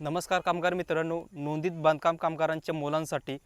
नमस्कार कामगार मित्रांनो, नोंदीत बांधकाम कामगारांच्या मुलांसाठी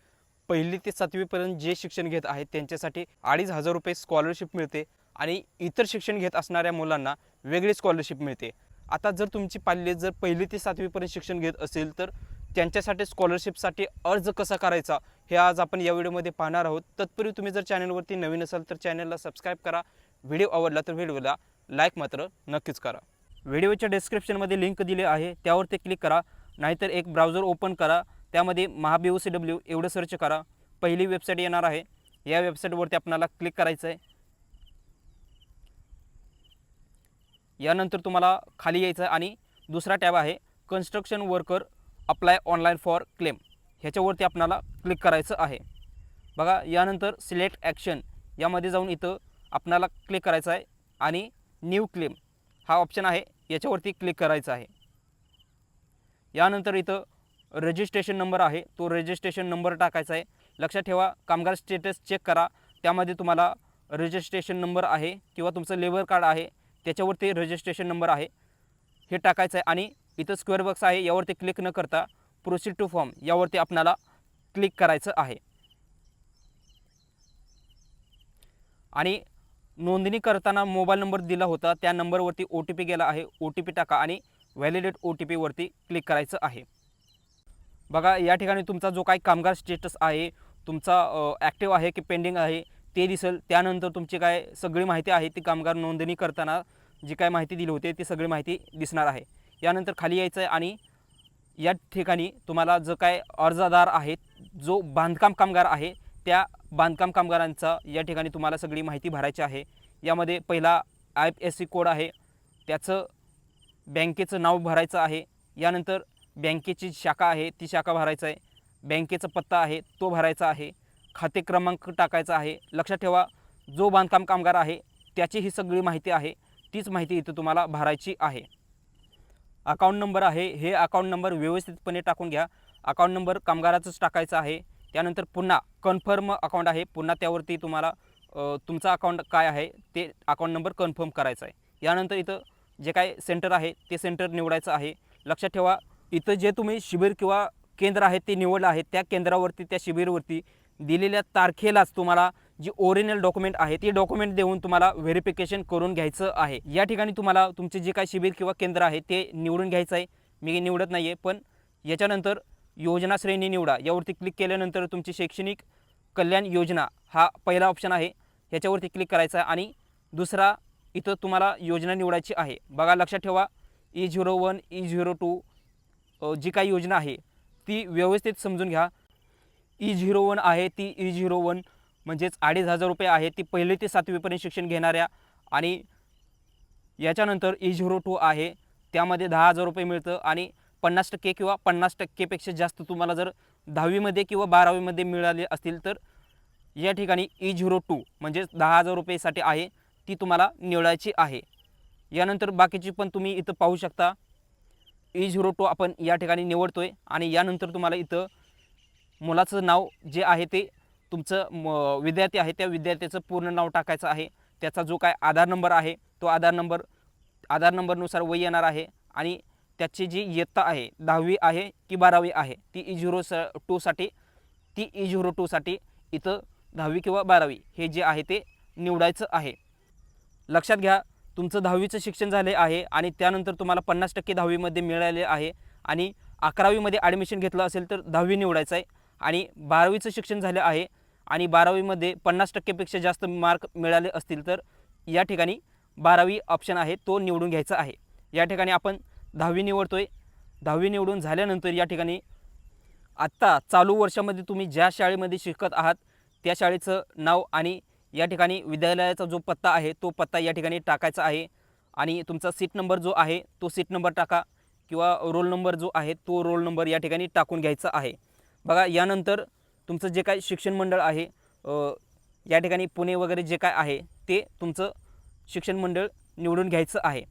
पहिली ते 7वी पर्यंत जे शिक्षण घेत आहेत त्यांच्यासाठी 2,500 रुपये स्कॉलरशिप मिळते आणि इतर शिक्षण घेत असणाऱ्या मुलांना वेगळी स्कॉलरशिप मिळते। आता जर तुमची पाल्य जर पहिली ते 7वी पर्यंत शिक्षण घेत असेल तर त्यांच्यासाठी स्कॉलरशिपसाठी अर्ज कसा करायचा हे आज आपण या व्हिडिओमध्ये पाहणार आहोत। तत्पूर्वी तुम्ही जर चॅनलवरती नवीन असाल तर चॅनलला सबस्क्राइब करा, व्हिडिओ आवडला तर व्हिडिओला लाईक मात्र नक्कीच करा। व्हिडिओच्या डिस्क्रिप्शनमध्ये लिंक दिली आहे, त्यावरती क्लिक करा, नाहीतर एक ब्राउझर ओपन करा, त्यामध्ये महाबीओसीडब्ल्यू एवढं सर्च करा, पहिली वेबसाईट येणार आहे। या वेबसाईटवरती आपल्याला क्लिक करायचं आहे। यानंतर तुम्हाला खाली यायचं आहे आणि दुसरा टॅब आहे construction worker apply online for claim, ह्याच्यावरती आपल्याला क्लिक करायचं आहे। बघा, यानंतर सिलेक्ट ॲक्शन यामध्ये जाऊन इथं आपल्याला क्लिक करायचं आहे आणि न्यू क्लेम हा ऑप्शन आहे, याच्यावरती क्लिक करायचं आहे। यानंतर इथं रजिस्ट्रेशन नंबर आहे, तो रजिस्ट्रेशन नंबर टाकायचा आहे। लक्षात ठेवा, कामगार स्टेटस चेक करा, त्यामध्ये तुम्हाला रजिस्ट्रेशन नंबर आहे किंवा तुमचं लेबर कार्ड आहे त्याच्यावरती रजिस्ट्रेशन नंबर आहे हे टाकायचं आहे। आणि इथं स्क्वेअर बॉक्स आहे, यावरती क्लिक न करता प्रोसीड टू फॉर्म यावरती आपल्याला क्लिक करायचं आहे। आणि नोंदणी करताना मोबाईल नंबर दिला होता त्या नंबरवरती OTP गेला आहे, OTP टाका आणि व्हॅलिडेट OTP वरती क्लिक करायचं आहे। बघा, या ठिकाणी तुमचा जो काही कामगार स्टेटस आहे, तुमचा ॲक्टिव्ह आहे की पेंडिंग आहे ते दिसेल। त्यानंतर तुमची काय सगळी माहिती आहे ती कामगार नोंदणी करताना जी काय माहिती दिली होती ती सगळी माहिती दिसणार आहे। यानंतर खाली यायचं आहे आणि या ठिकाणी तुम्हाला जो काय अर्जदार आहे, जो बांधकाम कामगार आहे, त्या बांधकाम कामगारांचा या ठिकाणी तुम्हाला सगळी माहिती भरायची आहे। यामध्ये पहिला IFSC कोड आहे, त्याचं बँकेचं नाव भरायचं आहे। यानंतर बँकेची शाखा आहे ती शाखा भरायचं आहे, बँकेचा पत्ता आहे तो भरायचा आहे, खाते क्रमांक टाकायचा आहे। लक्षात ठेवा, जो बांधकाम कामगार आहे त्याची ही सगळी माहिती आहे, तीच माहिती इथं तुम्हाला भरायची आहे। अकाउंट नंबर आहे, हे अकाउंट नंबर व्यवस्थितपणे टाकून घ्या, अकाउंट नंबर कामगाराचंच टाकायचं आहे। त्यानंतर पुन्हा कन्फर्म अकाउंट आहे, पुन्हा त्यावरती तुम्हाला तुमचा अकाउंट काय आहे ते अकाउंट नंबर कन्फर्म करायचा आहे। यानंतर इथं जे काय सेंटर आहे ते सेंटर निवडायचं आहे। लक्षात ठेवा, इथं जे तुम्ही शिबिर किंवा केंद्र आहे ते निवडलं आहे, त्या केंद्रावरती त्या शिबिरवरती दिलेल्या तारखेलाच तुम्हाला जी ओरिजिनल डॉक्युमेंट आहे ती डॉक्युमेंट देऊन तुम्हाला व्हेरिफिकेशन करून घ्यायचं आहे। या ठिकाणी तुम्हाला तुमचे जे काय शिबिर किंवा केंद्र आहे ते निवडून घ्यायचं आहे, मी निवडत नाही आहे। पण याच्यानंतर योजना श्रेणी निवडा यावरती क्लिक केल्यानंतर तुमची शैक्षणिक कल्याण योजना हा पहिला ऑप्शन आहे, ह्याच्यावरती क्लिक करायचा आहे आणि दुसरा इथं तुम्हाला योजना निवडायची आहे। बघा, लक्षात ठेवा, E01 E02 जी काही योजना आहे ती व्यवस्थित समजून घ्या। E01 आहे ती E01 म्हणजेच 2,500 रुपये आहे, ती पहिली ते 7वी पर्यंत शिक्षण घेणाऱ्या। आणि याच्यानंतर E02 आहे, त्यामध्ये 10,000 रुपये मिळतं आणि 50% किंवा 50%पेक्षा जास्त तुम्हाला जर 10वीमध्ये किंवा 12वीमध्ये मिळाले असतील तर या ठिकाणी E02 म्हणजेच 10,000 रुपयेसाठी आहे, ती तुम्हाला निवडायची आहे। यानंतर बाकीची पण तुम्ही इथं पाहू शकता, E02 आपण या ठिकाणी निवडतोय आणि यानंतर तुम्हाला इथं मुलाचं नाव जे आहे ते तुमचं विद्यार्थी आहे त्या विद्यार्थ्याचं पूर्ण नाव टाकायचं आहे। त्याचा जो काय आधार नंबर आहे तो आधार नंबरनुसार वय येणार आहे आणि त्याची जी इयत्ता आहे 10वी आहे की 12वी आहे ती E02 साठी इथं 10वी किंवा 12वी हे जे आहे ते निवडायचं आहे। लक्षात घ्या, तुमचं 10वीचं शिक्षण झाले आहे आणि त्यानंतर तुम्हाला 50% 10वीमध्ये मिळाले आहे आणि 11वीमध्ये ॲडमिशन घेतलं असेल तर 10वी निवडायचं आहे आणि 12वीचं शिक्षण झालं आहे आणि 12वीमध्ये 50%पेक्षा जास्त मार्क मिळाले असतील तर या ठिकाणी 12वी ऑप्शन आहे तो निवडून घ्यायचा आहे। या ठिकाणी आपण 10वी निवडतोय। 10वी निवडून झाल्यानंतर या ठिकाणी आत्ता चालू वर्षामध्ये तुम्ही ज्या शाळेमध्ये शिकत आहात त्या शाळेचं नाव आणि या ठिकाणी विद्यालयाचा जो पत्ता आहे तो पत्ता या ठिकाणी टाकायचा आहे आणि तुमचा सीट नंबर जो आहे तो सीट नंबर टाका किंवा रोल नंबर जो आहे तो रोल नंबर या ठिकाणी टाकून घ्यायचा आहे। बघा, यानंतर तुमचं जे काय शिक्षण मंडळ आहे या ठिकाणी पुणे वगैरे जे काय आहे ते तुमचं शिक्षण मंडळ निवडून घ्यायचं आहे।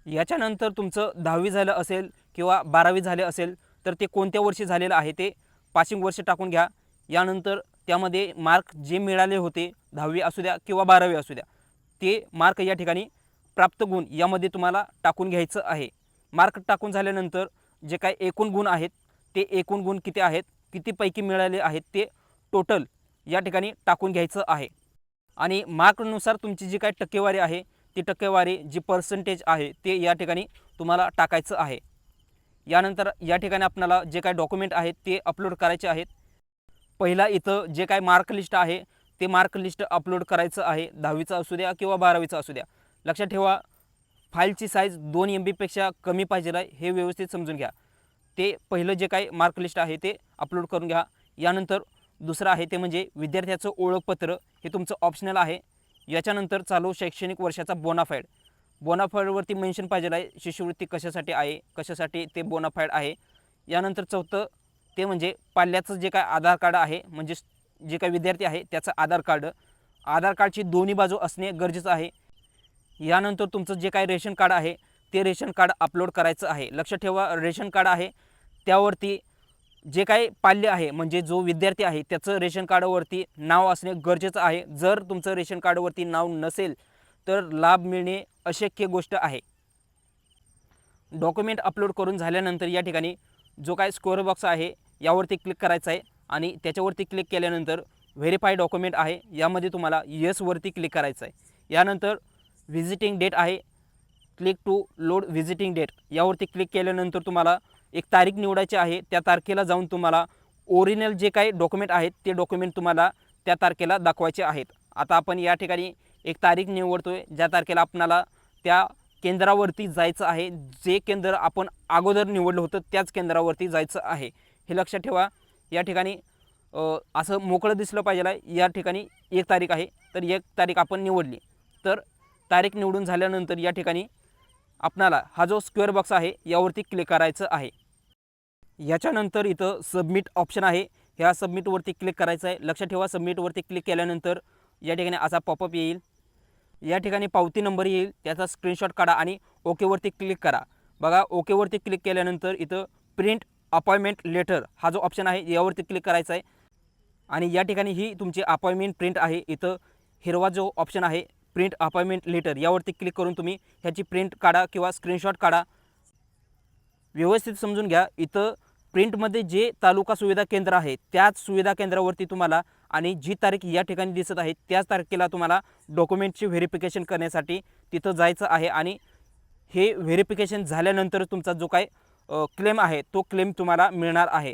याच्यानंतर तुमचं 10वी झालं असेल किंवा 12वी झाले असेल तर ते कोणत्या वर्षी झालेलं आहे ते पासिंग वर्ष टाकून घ्या। यानंतर त्यामध्ये मार्क जे मिळाले होते 10वी असू द्या किंवा 12वी असू द्या ते मार्क या ठिकाणी प्राप्त गुण यामध्ये तुम्हाला टाकून घ्यायचं आहे। मार्क टाकून झाल्यानंतर जे काही एकूण गुण आहेत ते एकूण गुण किती आहेत, कितीपैकी मिळाले आहेत ते टोटल या ठिकाणी टाकून घ्यायचं आहे. आणि मार्कनुसार तुमची जी काही टक्केवारी आहे ती टक्केवारी जी पर्सेंटेज आहे ते या ठिकाणी तुम्हाला टाकायचं आहे. यानंतर या ठिकाणी आपल्याला जे काही डॉक्युमेंट आहेत ते अपलोड करायचे आहेत. पहिला इथं जे काही मार्क लिस्ट आहे ते मार्क लिस्ट अपलोड करायचं आहे. 10वीचं असू द्या किंवा 12वीचं असू द्या. लक्षात ठेवा फाईलची साईज 2 MB पेक्षा कमी पाहिजे आहे, हे व्यवस्थित समजून घ्या. ते पहिलं जे काही मार्क लिस्ट आहे ते अपलोड करून घ्या. यानंतर दुसरं आहे ते म्हणजे विद्यार्थ्याचं ओळखपत्र, हे तुमचं ऑप्शनल आहे. याच्यानंतर चालू शैक्षणिक वर्षाचा बोनाफाईड, बोनाफाईडवरती मेन्शन पाहिजे आहे शिष्यवृत्ती कशासाठी आहे, कशासाठी ते बोनाफाईड आहे. यानंतर चौथं ते म्हणजे पाल्याचं जे काय आधार कार्ड आहे, म्हणजे जे काही विद्यार्थी आहे त्याचं आधार कार्डची दोन्ही बाजू असणे गरजेचं आहे. यानंतर तुमचं जे काही रेशन कार्ड आहे ते रेशन कार्ड अपलोड करायचं आहे. लक्षात ठेवा रेशन कार्ड आहे त्यावरती जे काही पाल्य आहे म्हणजे जो विद्यार्थी आहे त्याचं रेशन कार्डवरती नाव असणे गरजेचं आहे. जर तुमचं रेशन कार्डवरती नाव नसेल तर लाभ मिळणे अशक्य गोष्ट आहे. डॉक्युमेंट अपलोड करून झाल्यानंतर या ठिकाणी जो काय स्क्वेअर बॉक्स आहे यावरती क्लिक करायचं आहे आणि त्याच्यावरती क्लिक केल्यानंतर व्हेरीफाय डॉक्युमेंट आहे यामध्ये तुम्हाला येसवरती क्लिक करायचं आहे. यानंतर व्हिजिटिंग डेट आहे, click to load visiting date यावरती क्लिक केल्यानंतर तुम्हाला एक तारीख निवडायची आहे. त्या तारखेला जाऊन तुम्हाला ओरिजिनल जे काही डॉक्युमेंट आहेत ते डॉक्युमेंट तुम्हाला त्या तारखेला दाखवायचे आहेत. आता आपण या ठिकाणी एक तारीख निवडतोय ज्या तारखेला आपणाला त्या केंद्रावरती जायचं आहे. जे केंद्र आपण अगोदर निवडलं होतं त्याच केंद्रावरती जायचं आहे, हे लक्षात ठेवा. या ठिकाणी असं मोकळं दिसलं पाहिजे आहे. या ठिकाणी एक तारीख आहे तर एक तारीख आपण निवडली तर तारीख निवडून झाल्यानंतर या ठिकाणी आपणाला हा जो स्क्वेअर बॉक्स आहे यावरती क्लिक करायचं आहे. याच्यानंतर इथं सबमिट ऑप्शन आहे, ह्या सबमिटवरती क्लिक करायचं आहे. लक्षात ठेवा सबमिटवरती क्लिक केल्यानंतर या ठिकाणी असा पॉपअप येईल. या ठिकाणी पावती नंबर येईल, त्याचा स्क्रीनशॉट काढा आणि ओकेवरती क्लिक करा. बघा ओकेवरती क्लिक केल्यानंतर इथं प्रिंट अपॉइंटमेंट लेटर हा जो ऑप्शन आहे यावरती क्लिक करायचा आहे. आणि या ठिकाणी ही तुमची अपॉइंटमेंट प्रिंट आहे. इथं हिरवा जो ऑप्शन आहे प्रिंट अपॉइंटमेंट लेटर यावरती क्लिक करून तुम्ही ह्याची प्रिंट काढा किंवा स्क्रीनशॉट काढा. व्यवस्थित समजून घ्या. इथं प्रिंटमध्ये जे तालुका सुविधा केंद्र आहे त्याच सुविधा केंद्रावरती तुम्हाला आणि जी तारीख या ठिकाणी दिसत आहे त्याच तारखेला तुम्हाला डॉक्युमेंटची व्हेरिफिकेशन करण्यासाठी तिथं जायचं आहे. आणि हे व्हेरिफिकेशन झाल्यानंतर तुमचा जो काय क्लेम आहे तो क्लेम तुम्हाला मिळणार आहे.